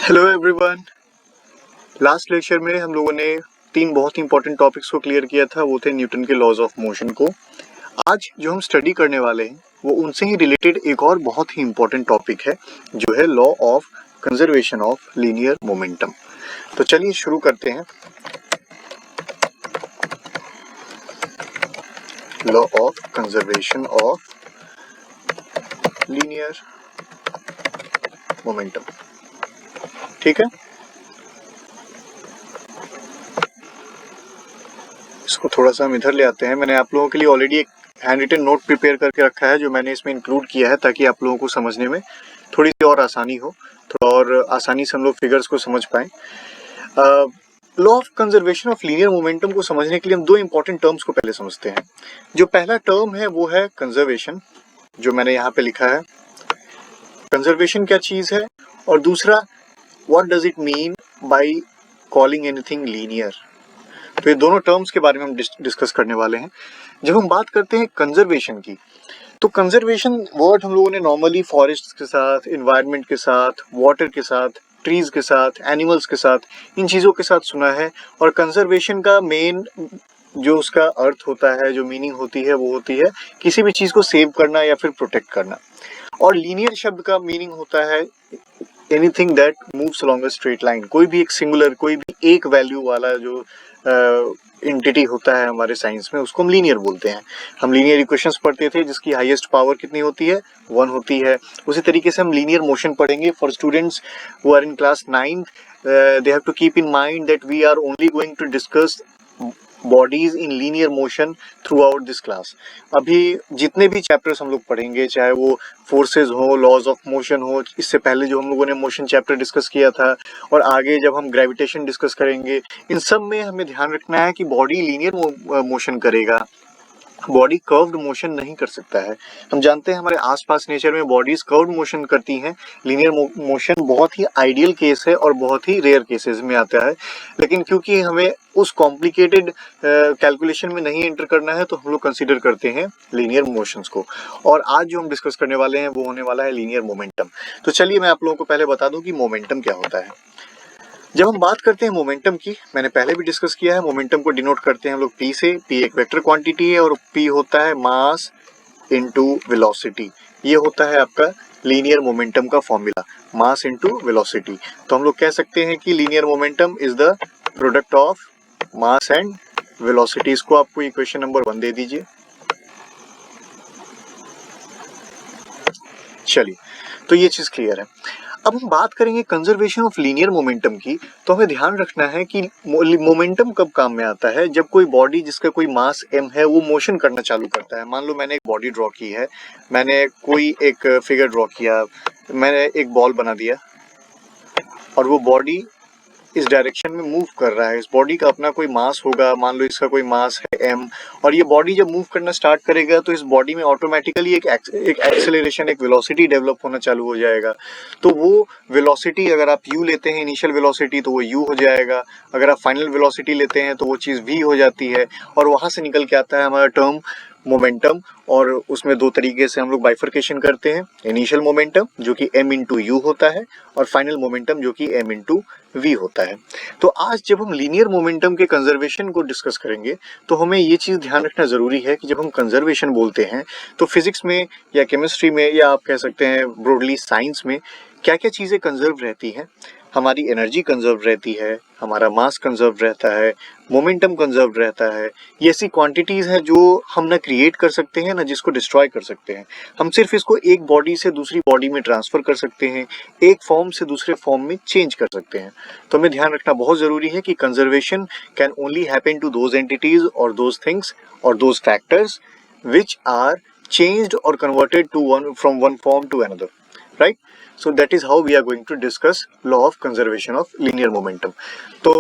Hello everyone. Last lecture में हम लोगों ने तीन बहुत ही इंपॉर्टेंट टॉपिक्स को क्लियर किया था। वो थे न्यूटन के लॉज ऑफ मोशन को। आज जो हम स्टडी करने वाले हैं वो उनसे ही रिलेटेड एक और बहुत ही इंपॉर्टेंट टॉपिक है, जो है law of conservation of linear momentum. तो चलिए शुरू करते हैं। Law of conservation of linear momentum, ठीक है। इसको थोड़ा सा हम इधर ले आते हैं। मैंने आप लोगों के लिए ऑलरेडी एक हैंड रिटन नोट प्रिपेयर करके रखा है, जो मैंने इसमें इंक्लूड किया है ताकि आप लोगों को समझने में थोड़ी सी और आसानी हो, थोड़ा और आसानी से हम लोग फिगर्स को समझ पाएं। Law of conservation of linear momentum को समझने के लिए हम दो इंपॉर्टेंट टर्म्स को पहले समझते हैं। जो पहला टर्म है वो है कंजर्वेशन, जो मैंने यहाँ पे लिखा है। कंजर्वेशन क्या चीज है, और दूसरा what does it mean by calling anything linear. तो ये दोनों टर्म्स के बारे में हम डिस्कस करने वाले हैं। जब हम बात करते हैं कंजर्वेशन की, तो कंजर्वेशन वर्ड हम लोगों ने नॉर्मली फॉरेस्ट के साथ, एनवायरनमेंट के साथ, वाटर के साथ, ट्रीज के साथ, एनिमल्स के साथ, इन चीज़ों के साथ सुना है। और कंजर्वेशन का मेन जो उसका अर्थ होता है, जो मीनिंग होती है, वो होती है किसी भी चीज़ को सेव करना या फिर प्रोटेक्ट करना। और लीनियर शब्द का मीनिंग होता है anything that moves along a straight line. कोई भी एक सिंगुलर, कोई भी एक वैल्यू वाला जो एंटिटी होता है हमारे साइंस में, उसको हम लीनियर बोलते हैं। हम लीनियर इक्वेशंस पढ़ते थे जिसकी हाईएस्ट पावर कितनी होती है, 1 होती है। उसी तरीके से हम लीनियर मोशन पढ़ेंगे। For students who are in class 9th, they have to keep in mind that we are only going to discuss bodies in linear motion through out this class. अभी जितने भी चैप्टर्स हम लोग पढ़ेंगे, चाहे वो forces हो, लॉज ऑफ मोशन हो, इससे पहले जो हम लोगों ने मोशन चैप्टर डिस्कस किया था, और आगे जब हम ग्रेविटेशन डिस्कस करेंगे, इन सब में हमें ध्यान रखना है कि बॉडी लीनियर मोशन करेगा, बॉडी कर्व्ड मोशन नहीं कर सकता है। हम जानते हैं हमारे आसपास नेचर में बॉडीज कर्व्ड मोशन करती हैं। लीनियर मोशन बहुत ही आइडियल केस है और बहुत ही रेयर केसेस में आता है। लेकिन क्योंकि हमें उस कॉम्प्लिकेटेड कैलकुलेशन में नहीं एंटर करना है, तो हम लोग कंसीडर करते हैं लीनियर मोशंस को। और आज जो हम डिस्कस करने वाले हैं वो होने वाला है लीनियर मोमेंटम। तो चलिए मैं आप लोगों को पहले बता दूं कि मोमेंटम क्या होता है। जब हम बात करते हैं मोमेंटम की, मैंने पहले भी डिस्कस किया है, मोमेंटम को डिनोट करते हैं हम लोग पी से। पी एक वेक्टर क्वांटिटी है और पी होता है मास इनटू वेलोसिटी। ये होता है आपका लीनियर मोमेंटम का फॉर्मूला, मास इनटू वेलोसिटी। तो हम लोग कह सकते हैं कि linear momentum is the product of mass and velocity. इसको आपको इक्वेशन नंबर 1 दे दीजिए। चलिए, तो ये चीज क्लियर है। अब हम बात करेंगे कंजर्वेशन ऑफ लीनियर मोमेंटम की। तो हमें ध्यान रखना है कि मोमेंटम कब काम में आता है, जब कोई बॉडी जिसका कोई मास m है वो मोशन करना चालू करता है। मान लो मैंने एक बॉडी ड्रॉ की है, मैंने कोई एक फिगर ड्रॉ किया, मैंने एक बॉल बना दिया, और वो बॉडी इस डायरेक्शन में मूव कर रहा है। इस बॉडी का अपना कोई मास होगा, मान लो इसका कोई मास है m, और ये बॉडी जब मूव करना स्टार्ट करेगा तो इस बॉडी में ऑटोमेटिकली एक एक्सेलरेशन, एक वेलोसिटी डेवलप होना चालू हो जाएगा। तो वो वेलोसिटी, अगर आप u लेते हैं इनिशियल वेलोसिटी, तो वो u हो जाएगा। अगर आप फाइनल वेलोसिटी लेते हैं तो वो चीज़ v हो जाती है। और वहाँ से निकल के आता है हमारा टर्म मोमेंटम। और उसमें दो तरीके से हम लोग बाइफर्केशन करते हैं, इनिशियल मोमेंटम जो कि m इंटू यू होता है, और फाइनल मोमेंटम जो कि m इंटू v होता है। तो आज जब हम लीनियर मोमेंटम के कंजर्वेशन को डिस्कस करेंगे, तो हमें ये चीज़ ध्यान रखना ज़रूरी है कि जब हम कंजर्वेशन बोलते हैं तो फिजिक्स में या केमिस्ट्री में, या आप कह सकते हैं ब्रॉडली साइंस में, क्या क्या चीज़ें कंजर्व रहती हैं। हमारी एनर्जी कंजर्व रहती है, हमारा मास कंजर्व रहता है, मोमेंटम कंजर्व रहता है। ये ऐसी क्वांटिटीज हैं जो हम ना क्रिएट कर सकते हैं ना जिसको डिस्ट्रॉय कर सकते हैं। हम सिर्फ इसको एक बॉडी से दूसरी बॉडी में ट्रांसफर कर सकते हैं, एक फॉर्म से दूसरे फॉर्म में चेंज कर सकते हैं। तो हमें ध्यान रखना बहुत जरूरी है कि conservation can only happen to those entities और दोज थिंग्स और those factors which are changed or converted to from one form to another, right? So that is how we are going to discuss law of conservation of linear momentum. तो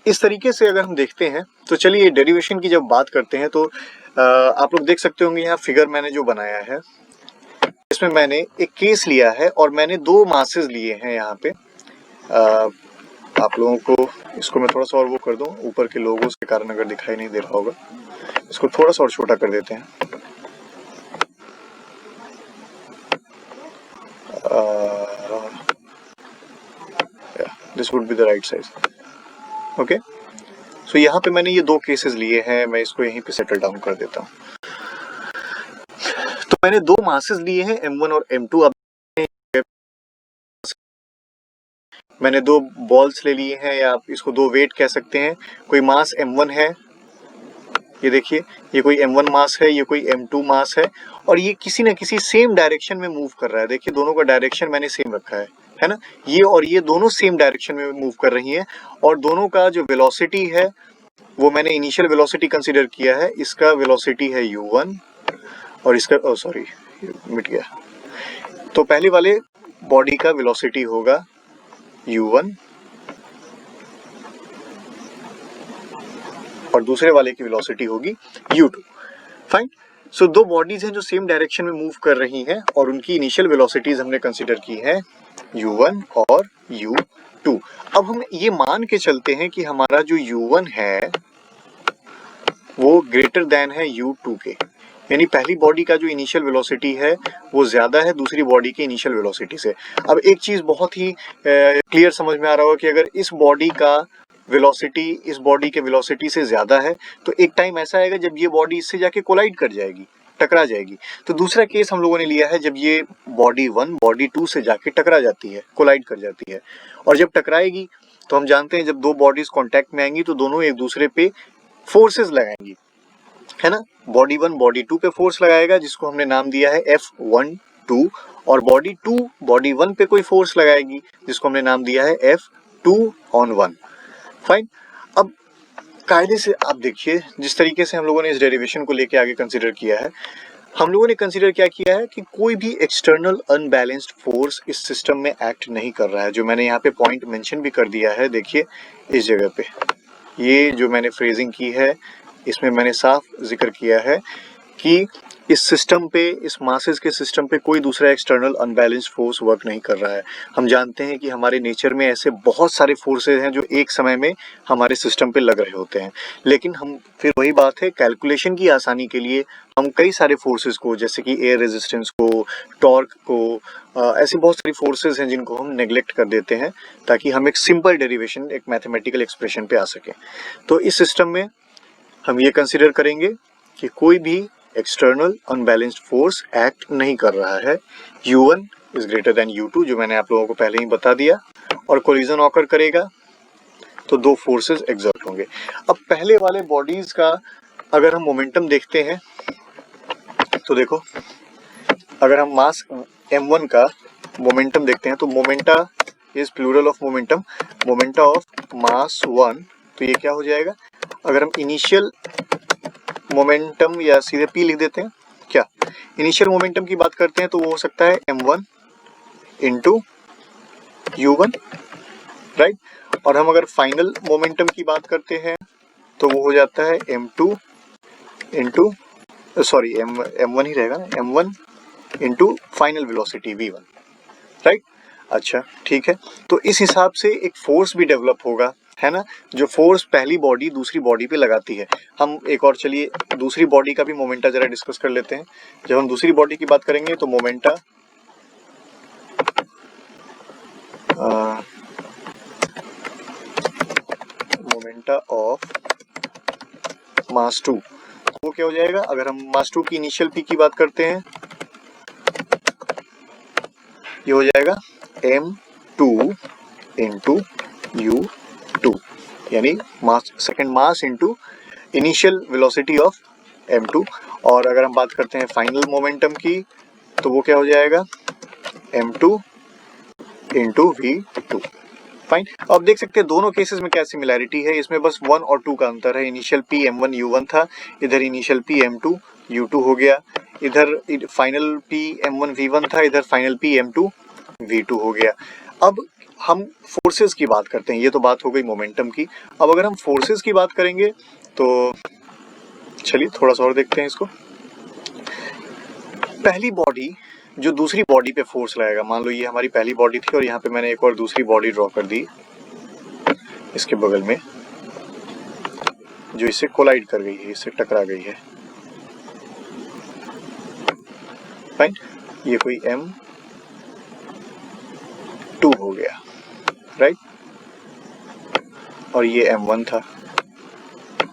इस तरीके से अगर हम देखते हैं, तो चलिए डेरिवेशन की जब बात करते हैं तो आप लोग देख सकते होंगे यहाँ फिगर मैंने जो बनाया है, इसमें मैंने एक केस लिया है और मैंने दो मासेस लिए हैं यहाँ पे। आप लोगों को इसको मैं थोड़ा सा और वो कर दूं, ऊपर के लोगोस के कारण अगर दिखाई नहीं दे रहा होगा, इसको थोड़ा सा और छोटा कर देते हैं। This would be the right size. Okay, so यहाँ पे मैंने ये दो केसेस लिए हैं, मैं इसको यहीं पे सेटल डाउन कर देता हूँ। तो मैंने दो मासेस लिए हैं M1 और M2। अब मैंने दो बॉल्स ले लिए हैं, या आप इसको दो वेट कह सकते हैं। कोई मास M1 है, ये देखिए, ये कोई M1 मास है, ये कोई M2 मास है, और ये किसी न किसी सेम डायरेक्शन में मूव कर रहा है। देखिए दोनों का डायरेक्शन मैंने सेम रखा है ना, ये और ये दोनों सेम डायरेक्शन में मूव कर रही हैं, और दोनों का जो वेलोसिटी है वो मैंने इनिशियल वेलोसिटी कंसीडर किया है। इसका वेलोसिटी है u1 और इसका सॉरी मिट गया। तो पहले वाले बॉडी का वेलोसिटी होगा u1 और दूसरे वाले की वेलोसिटी होगी u2। फाइन। सो दो बॉडीज हैं जो सेम डायरेक्शन में मूव कर रही हैं, और उनकी इनिशियल वेलोसिटीज हमने कंसीडर की है u1 और u2। अब हम ये मान के चलते हैं कि हमारा जो u1 है वो ग्रेटर देन है u2 के, यानी पहली बॉडी का जो इनिशियल वेलोसिटी है वो ज्यादा है दूसरी बॉडी के इनिशियल वेलोसिटी से। अब एक चीज बहुत ही क्लियर समझ में आ रहा होगा कि अगर इस बॉडी का वेलोसिटी इस बॉडी के वेलोसिटी से ज्यादा है तो एक टाइम ऐसा आएगा जब ये बॉडी इससे जाके कोलाइड कर जाएगी, टकरा जाएगी। तो दूसरा केस हम लोगों ने लिया है जब ये बॉडी 1 बॉडी 2 से जाके टकरा जाती है, कोलाइड कर जाती है। और जब टकराएगी तो हम जानते हैं जब दो बॉडीज कांटेक्ट में आएंगी तो दोनों एक दूसरे पे फोर्सेस लगाएंगी, है ना। बॉडी 1 बॉडी 2 पे फोर्स लगाएगा जिसको हमने नाम दिया है F12, और बॉडी 2 बॉडी 1 पे कोई फोर्स लगाएगी जिसको हमने नाम दिया है F2/1। फाइन। अब कायदे से आप देखिए जिस तरीके से हम लोगों ने इस डेरिवेशन को लेके आगे कंसीडर किया है, हम लोगों ने कंसीडर क्या किया है कि कोई भी एक्सटर्नल अनबैलेंस्ड फोर्स इस सिस्टम में एक्ट नहीं कर रहा है। जो मैंने यहाँ पे पॉइंट मेंशन भी कर दिया है, देखिए इस जगह पे ये जो मैंने फ्रेजिंग की है इसमें मैंने साफ जिक्र किया है कि इस सिस्टम पे, इस मासेस के सिस्टम पे कोई दूसरा एक्सटर्नल अनबैलेंस्ड फोर्स वर्क नहीं कर रहा है। हम जानते हैं कि हमारे नेचर में ऐसे बहुत सारे फोर्सेस हैं जो एक समय में हमारे सिस्टम पे लग रहे होते हैं, लेकिन हम फिर वही बात है, कैलकुलेशन की आसानी के लिए हम कई सारे फोर्सेस को, जैसे कि एयर रेजिस्टेंस को, टॉर्क को, ऐसी बहुत सारी फोर्सेस हैं जिनको हम नेग्लेक्ट कर देते हैं ताकि हम एक सिंपल डेरिवेशन, एक मैथमेटिकल एक्सप्रेशन पे आ सकें। तो इस सिस्टम में हम ये कंसिडर करेंगे कि कोई भी एक्सटर्नल अनबैलेंस्ड फोर्स एक्ट नहीं कर रहा है। u1 is greater than u2 जो मैंने आप लोगों को पहले ही बता दिया, और कोलिजन ऑकर करेगा तो दो फोर्सेस एक्सर्ट होंगे। अब पहले वाले बॉडीज का अगर हम मोमेंटम देखते हैं तो देखो, अगर हम मास m1 का मोमेंटम देखते हैं तो momenta is plural of momentum, momenta of mass 1, तो ये क्या हो जाएगा, अगर हम इनिशियल मोमेंटम या सीधे p लिख देते हैं, क्या इनिशियल मोमेंटम की बात करते हैं तो वो हो सकता है m1 इंटू u1, राइट। और हम अगर फाइनल मोमेंटम की बात करते हैं तो वो हो जाता है m2 इंटू सॉरी m1 ही रहेगा ना, m1 into final velocity v1, right. अच्छा ठीक है, तो इस हिसाब से एक फोर्स भी डेवलप होगा, है ना, जो फोर्स पहली बॉडी दूसरी बॉडी पे लगाती है। हम एक और चलिए दूसरी बॉडी का भी मोमेंटा जरा डिस्कस कर लेते हैं। जब हम दूसरी बॉडी की बात करेंगे तो मोमेंटा ऑफ मास 2, वो क्या हो जाएगा, अगर हम मास 2 की इनिशियल पी की बात करते हैं ये हो जाएगा m2 इंटू u2, यानी mass second mass into initial velocity of m2। और अगर हम बात करते हैं फाइनल मोमेंटम की तो वो क्या हो जाएगा m2 इंटू v2। फाइन। अब देख सकते हैं दोनों केसेस में क्या सिमिलैरिटी है, इसमें बस 1 और 2 का अंतर है। इनिशियल p m1 u1 था, इधर इनिशियल p m2 u2 हो गया, इधर फाइनल p m1 v1 था, इधर फाइनल p m2 v2 हो गया। अब हम फोर्सेस की बात करते हैं, ये तो बात हो गई मोमेंटम की। अब अगर हम फोर्सेस की बात करेंगे तो चलिए थोड़ा सा और देखते हैं इसको। पहली बॉडी जो दूसरी बॉडी पे फोर्स लगाएगा, मान लो ये हमारी पहली बॉडी थी और यहाँ पे मैंने एक और दूसरी बॉडी ड्रॉ कर दी इसके बगल में, जो इससे कोलाइड कर गई है, इससे टकरा गई है। फाइन, ये कोई m2 हो गया, राइट। और ये m1 था।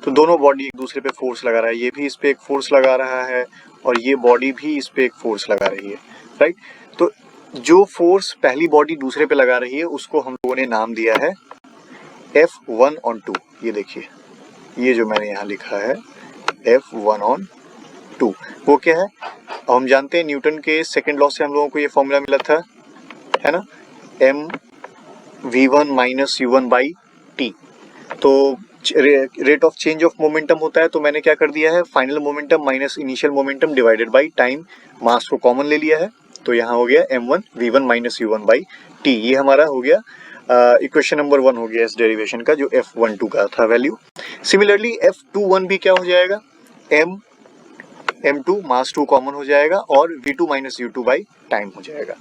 तो दोनों बॉडी एक दूसरे पे फोर्स लगा रहा है, ये भी इस पे एक फोर्स लगा रहा है और ये बॉडी भी इस पे एक फोर्स लगा रही है, राइट। तो जो फोर्स पहली बॉडी दूसरे पे लगा रही है उसको हम लोगों ने नाम दिया है F1 on 2। ये देखिए, ये जो मैंने यहाँ लिखा है F1 on 2, वो क्या है? हम जानते हैं न्यूटन के सेकेंड लॉ से हम लोगों को ये फॉर्मूला मिला था, है ना, mv1 minus u1 by T. तो rate of change of momentum होता है, तो मैंने क्या कर दिया है, final momentum minus initial momentum divided by time, mass को कॉमन ले लिया है। तो यहाँ हो गया m1 v1 minus u1 by T. ये हमारा हो गया इक्वेशन नंबर 1 हो गया इस डेरिवेशन का, जो F12 का था वैल्यू। सिमिलरली F21 भी क्या हो जाएगा, m2 मास 2 कॉमन हो जाएगा और v2 minus u2 by time हो जाएगा।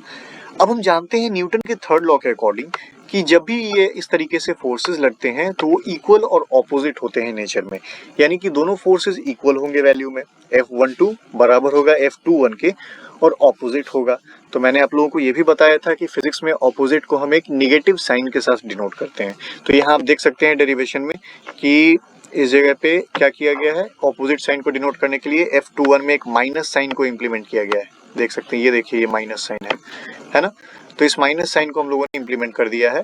अब हम जानते हैं न्यूटन के थर्ड लॉ के अकॉर्डिंग कि जब भी ये इस तरीके से फोर्सेस लगते हैं तो वो इक्वल और ऑपोजिट होते हैं नेचर में, यानी कि दोनों फोर्सेस इक्वल होंगे वैल्यू में। F12 बराबर होगा F21 के और ऑपोजिट होगा। तो मैंने आप लोगों को ये भी बताया था कि फिजिक्स में ऑपोजिट को हम एक निगेटिव साइन के साथ डिनोट करते हैं। तो यहाँ आप देख सकते हैं डेरिवेशन में कि इस जगह पे क्या किया गया है, ऑपोजिट साइन को डिनोट करने के लिए F21 में एक माइनस साइन को इम्प्लीमेंट किया गया है। देख सकते हैं, ये देखिए, ये माइनस साइन है ना। तो इस माइनस साइन को हम लोगों ने इम्प्लीमेंट कर दिया है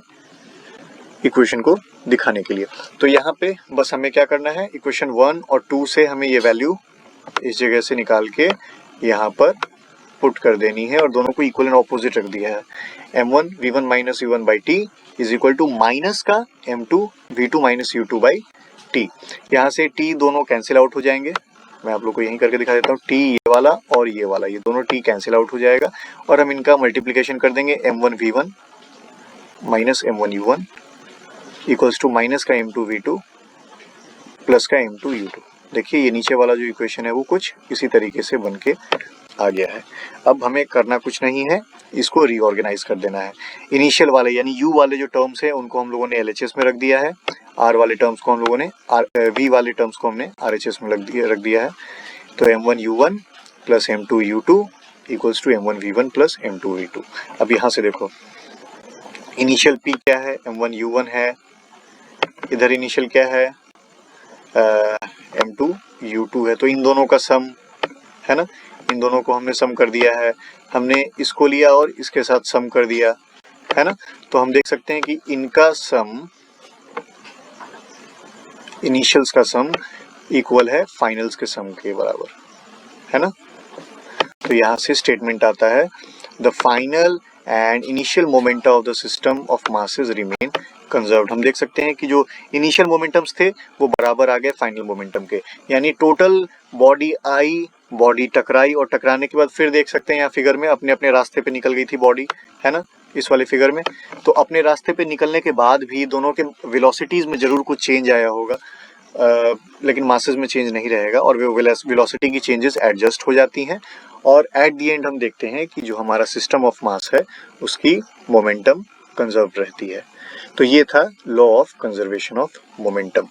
इक्वेशन को दिखाने के लिए। तो यहाँ पे बस हमें क्या करना है, इक्वेशन 1 और 2 से हमें ये वैल्यू इस जगह से निकाल के यहाँ पर पुट कर देनी है और दोनों को इक्वल एंड ऑपोजिट रख दिया है। m1 v1 minus u1 by T is equal to minus का m2 v2 minus u2 by T. यहाँ से t दोनों कैंसिल आउट हो जाएंगे, मैं आप लोग को यहीं करके दिखा देता हूँ। t ये वाला और ये वाला, ये दोनों t कैंसिल आउट हो जाएगा और हम इनका मल्टीप्लिकेशन कर देंगे। m1 v1 minus m1 u1 equals to minus का m2 v2 प्लस का m2 u2। देखिए, ये नीचे वाला जो इक्वेशन है वो कुछ इसी तरीके से बन के आ गया है। अब हमें करना कुछ नहीं है, इसको रीऑर्गेनाइज कर देना है। इनिशियल वाले यानी u वाले जो टर्म्स हैं उनको हम लोगों ने LHS में रख दिया है, r वाले टर्म्स को हम लोगों ने v वाले टर्म्स को हमने RHS में रख दिया है। तो m1 u1 plus m2 u2 equals to m1 v1 plus m2 v2। अब यहाँ से देखो, इनिशियल p क्या है, m1 u1 है, इधर इनिशियल क्या है, m2 u2 है। तो इन दोनों का सम है ना, इन दोनों को हमने सम कर दिया है। हमने इसको लिया और इसके साथ सम कर दिया है ना। तो हम देख सकते हैं कि इनका सम, इनिशियल्स का सम इक्वल है फाइनल्स के सम के बराबर, है ना। तो यहाँ से स्टेटमेंट आता है, the final and initial momentum of the system of masses remain conserved. हम देख सकते हैं कि जो इनिशियल मोमेंटम्स थे वो बराबर आ गए फाइनल मोमेंटम के, यानी टोटल बॉडी आई, बॉडी टकराई और टकराने के बाद फिर देख सकते हैं यहाँ फिगर में अपने अपने रास्ते पे निकल गई थी बॉडी, है ना, इस वाले फिगर में। तो अपने रास्ते पे निकलने के बाद भी दोनों के वेलोसिटीज में जरूर कुछ चेंज आया होगा, लेकिन मासेस में चेंज नहीं रहेगा और वो वेलोसिटी की चेंजेस एडजस्ट हो जाती हैं और एट दी एंड हम देखते हैं कि जो हमारा सिस्टम ऑफ मास है उसकी मोमेंटम कंजर्व रहती है। तो ये था law of conservation of momentum.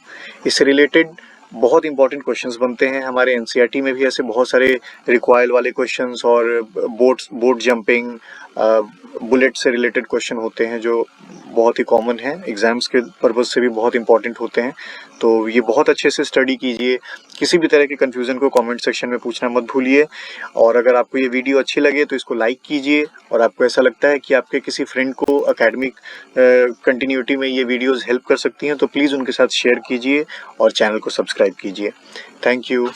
इससे रिलेटेड बहुत इंपॉर्टेंट क्वेश्चंस बनते हैं हमारे एनसीईआरटी में भी, ऐसे बहुत सारे रिकॉइल वाले क्वेश्चंस और बोट जंपिंग, बुलेट से रिलेटेड क्वेश्चन होते हैं जो बहुत ही कॉमन है, एग्जाम्स के पर्पज से भी बहुत इंपॉर्टेंट होते हैं। तो ये बहुत अच्छे से स्टडी कीजिए। किसी भी तरह के कंफ्यूजन को कमेंट सेक्शन में पूछना मत भूलिए। और अगर आपको ये वीडियो अच्छी लगे तो इसको लाइक कीजिए, और आपको ऐसा लगता है कि आपके किसी फ्रेंड को एकेडमिक कंटिन्यूटी में ये वीडियोस हेल्प कर सकती हैं तो प्लीज़ उनके साथ शेयर कीजिए और चैनल को सब्सक्राइब कीजिए। Thank you.